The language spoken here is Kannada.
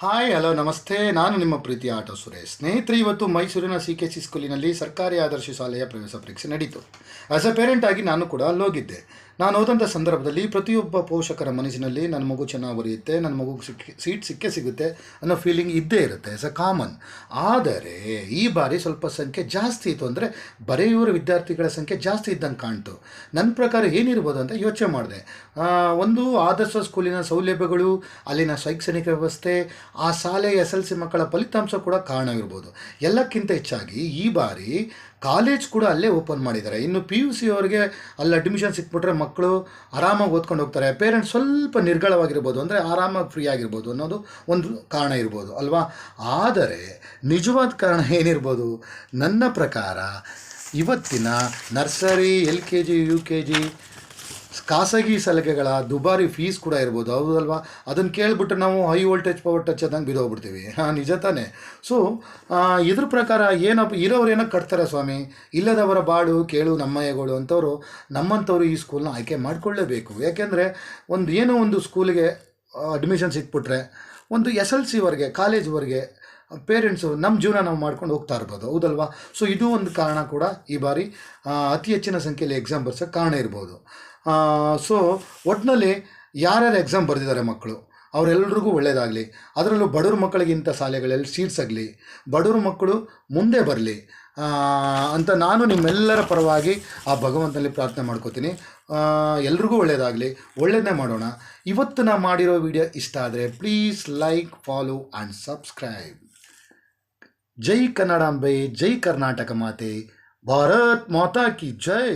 ಹಾಯ್ ಹಲೋ ನಮಸ್ತೆ. ನಾನು ನಿಮ್ಮ ಪ್ರೀತಿಯ ಆಟೋ ಸುರೇಶ್. ಸ್ನೇಹಿತರೆ, ಇವತ್ತು ಮೈಸೂರಿನ CKC ಸ್ಕೂಲಿನಲ್ಲಿ ಸರ್ಕಾರಿ ಆದರ್ಶ ಶಾಲೆಯ ಪ್ರವೇಶ ಪರೀಕ್ಷೆ ನಡೀತು. ಆ್ಯಸ್ ಎ ಪೇರೆಂಟ್ ಆಗಿ ನಾನು ಕೂಡ ಅಲ್ಲೋಗಿದ್ದೆ. ನಾನು ಹೋದಂಥ ಸಂದರ್ಭದಲ್ಲಿ ಪ್ರತಿಯೊಬ್ಬ ಪೋಷಕರ ಮನಸ್ಸಿನಲ್ಲಿ ನನ್ನ ಮಗು ಚೆನ್ನಾಗಿ ಬರೆಯುತ್ತೆ, ನನ್ನ ಮಗುಗೆ ಸೀಟ್ ಸಿಗುತ್ತೆ ಅನ್ನೋ ಫೀಲಿಂಗ್ ಇದ್ದೇ ಇರುತ್ತೆ, ಎಸ್ ಅ ಕಾಮನ್. ಆದರೆ ಈ ಬಾರಿ ಸ್ವಲ್ಪ ಸಂಖ್ಯೆ ಜಾಸ್ತಿ ಇತ್ತು, ಅಂದರೆ ಬರೆಯುವ ವಿದ್ಯಾರ್ಥಿಗಳ ಸಂಖ್ಯೆ ಜಾಸ್ತಿ ಇದ್ದಂಗೆ ಕಾಣ್ತು. ನನ್ನ ಪ್ರಕಾರ ಏನಿರ್ಬೋದು ಅಂತ ಯೋಚನೆ ಮಾಡಿದೆ. ಒಂದು ಆದರ್ಶ ಸ್ಕೂಲಿನ ಸೌಲಭ್ಯಗಳು, ಅಲ್ಲಿನ ಶೈಕ್ಷಣಿಕ ವ್ಯವಸ್ಥೆ, ಆ ಶಾಲೆಯ SLC ಮಕ್ಕಳ ಫಲಿತಾಂಶ ಕೂಡ ಕಾರಣ ಇರ್ಬೋದು. ಎಲ್ಲಕ್ಕಿಂತ ಹೆಚ್ಚಾಗಿ ಈ ಬಾರಿ ಕಾಲೇಜ್ ಕೂಡ ಅಲ್ಲೇ ಓಪನ್ ಮಾಡಿದ್ದಾರೆ. ಇನ್ನು PUC ಅವರಿಗೆ ಅಲ್ಲಿ ಅಡ್ಮಿಷನ್ ಸಿಕ್ಬಿಟ್ರೆ ಮಕ್ಕಳು ಆರಾಮಾಗಿ ಓದ್ಕೊಂಡು ಹೋಗ್ತಾರೆ. ಪೇರೆಂಟ್ಸ್ ಸ್ವಲ್ಪ ನಿರ್ಗಳವಾಗಿರ್ಬೋದು, ಅಂದರೆ ಆರಾಮಾಗಿ ಫ್ರೀ ಆಗಿರ್ಬೋದು ಅನ್ನೋದು ಒಂದು ಕಾರಣ ಇರ್ಬೋದು ಅಲ್ವಾ. ಆದರೆ ನಿಜವಾದ ಕಾರಣ ಏನಿರ್ಬೋದು? ನನ್ನ ಪ್ರಕಾರ ಇವತ್ತಿನ ನರ್ಸರಿ, LKG, UKG ಖಾಸಗಿ ಸಲಹೆಗಳ ದುಬಾರಿ ಫೀಸ್ ಕೂಡ ಇರ್ಬೋದು, ಹೌದಲ್ವಾ? ಅದನ್ನು ಕೇಳಿಬಿಟ್ಟು ನಾವು ಹೈ ವೋಲ್ಟೇಜ್ ಪವರ್ ಟಚ್ ಆದಂಗೆ ಬಿದ್ದೋಗ್ಬಿಡ್ತೀವಿ. ನಿಜ ತಾನೇ? ಸೊ ಇದ್ರ ಪ್ರಕಾರ ಏನಪ್ಪ, ಇರೋರು ಏನೋ ಕಟ್ತಾರೆ ಸ್ವಾಮಿ, ಇಲ್ಲದವರ ಬಾಳು ಕೇಳು ನಮ್ಮಯ್ಯಗಳು ಅಂತವರು ನಮ್ಮಂಥವ್ರು ಈ ಸ್ಕೂಲ್ನ ಆಯ್ಕೆ ಮಾಡಿಕೊಳ್ಳೇಬೇಕು. ಯಾಕೆಂದರೆ ಏನೋ ಒಂದು ಸ್ಕೂಲಿಗೆ ಅಡ್ಮಿಷನ್ ಸಿಕ್ಬಿಟ್ರೆ ಒಂದು SLCವರೆಗೆ, ಕಾಲೇಜ್ವರೆಗೆ ಪೇರೆಂಟ್ಸು ನಮ್ಮ ಜೀವನ ನಾವು ಮಾಡ್ಕೊಂಡು ಹೋಗ್ತಾ ಇರ್ಬೋದು, ಹೌದಲ್ವಾ? ಸೊ ಇದು ಒಂದು ಕಾರಣ ಕೂಡ ಈ ಬಾರಿ ಅತಿ ಹೆಚ್ಚಿನ ಸಂಖ್ಯೆಯಲ್ಲಿ ಎಕ್ಸಾಮ್ ಬರ್ಸೋಕ್ಕೆ ಕಾರಣ ಇರ್ಬೋದು. ಸೊ ಒಟ್ಟಿನಲ್ಲಿ ಯಾರ್ಯಾರು ಎಕ್ಸಾಮ್ ಬರೆದಿದ್ದಾರೆ ಮಕ್ಕಳು, ಅವರೆಲ್ಲರಿಗೂ ಒಳ್ಳೆಯದಾಗಲಿ. ಅದರಲ್ಲೂ ಬಡವ್ರ ಮಕ್ಕಳಿಗೆ ಇಂಥ ಶಾಲೆಗಳಲ್ಲಿ ಸೀಟ್ಸ್ ಆಗಲಿ, ಬಡವ್ರ ಮಕ್ಕಳು ಮುಂದೆ ಬರಲಿ ಅಂತ ನಾನು ನಿಮ್ಮೆಲ್ಲರ ಪರವಾಗಿ ಆ ಭಗವಂತನಲ್ಲಿ ಪ್ರಾರ್ಥನೆ ಮಾಡ್ಕೋತೀನಿ. ಎಲ್ರಿಗೂ ಒಳ್ಳೆಯದಾಗಲಿ, ಒಳ್ಳೆಯದನ್ನೇ ಮಾಡೋಣ. ಇವತ್ತು ನಾನು ಮಾಡಿರೋ ವಿಡಿಯೋ ಇಷ್ಟ ಆದರೆ please like, follow and subscribe. ಜೈ ಕನ್ನಡಾಂಬೆ, ಜೈ ಕರ್ನಾಟಕ ಮಾತೆ, ಭಾರತ್ ಮಾತಾ ಕಿ ಜೈ.